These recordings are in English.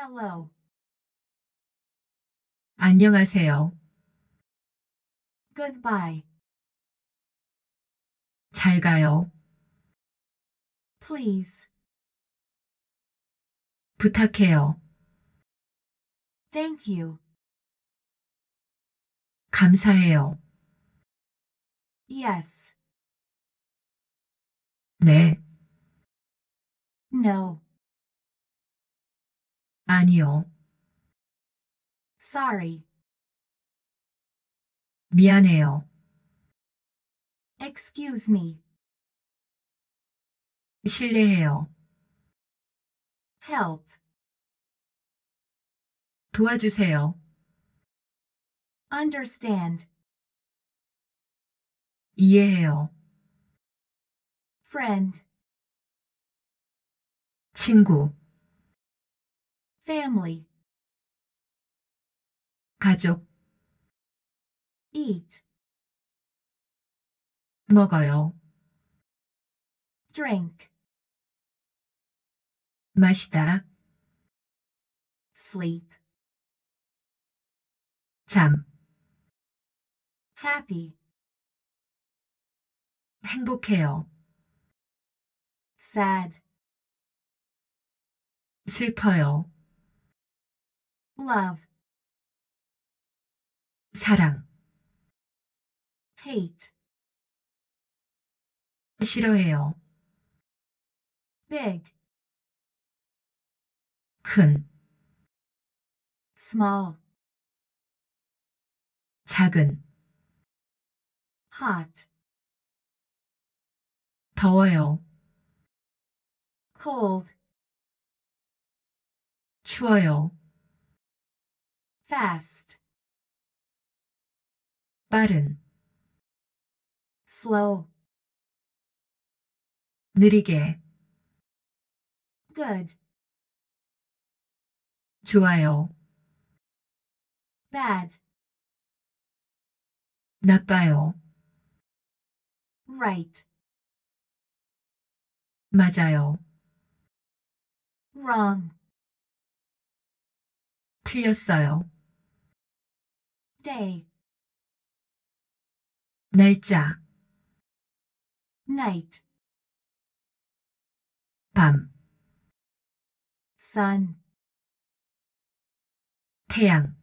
Hello. 안녕하세요. Goodbye. 잘 가요. Please. 부탁해요. Thank you. 감사해요. Yes. 네, No. 아니요. Sorry. 미안해요. Excuse me. 실례해요. Help. 도와주세요. Understand. 이해해요. Friend. 친구, Family. 가족, Eat. 먹어요. Drink. 마시다, Sleep. 잠, Happy. 행복해요. Sad. 슬퍼요. Love. 사랑, Hate. 싫어해요. Big. 큰, Small. 작은, Hot. 더워요. Cold. 추워요. Fast. 빠른, Slow. 느리게, Good. 좋아요. Bad. 나빠요. Right. 맞아요. Wrong. 틀렸어요. Day. 날짜, Night. 밤, Sun. 태양,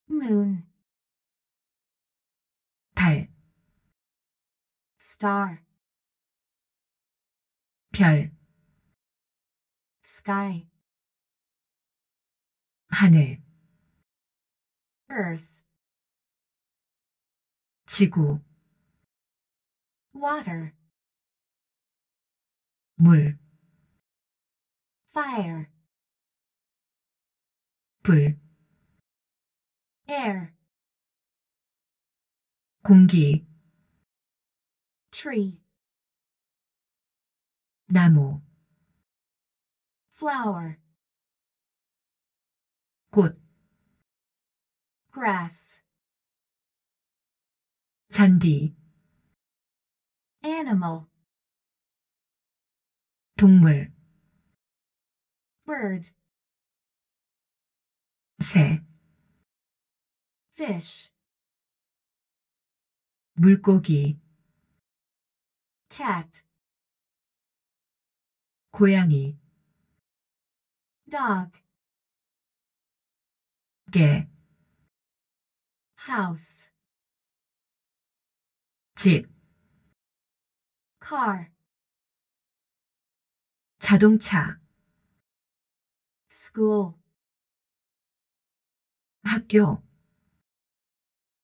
Moon. 달, Star. 별, Sky. 하늘, Earth. 지구, Water. 물, Fire. 불, Air. 공기, Tree. 나무, Flower. 꽃, Grass. 잔디, Animal. 동물, Bird. 새, Fish. 물고기, Cat. 고양이, Dog. 개, House. 집, Car. 자동차, School. 학교,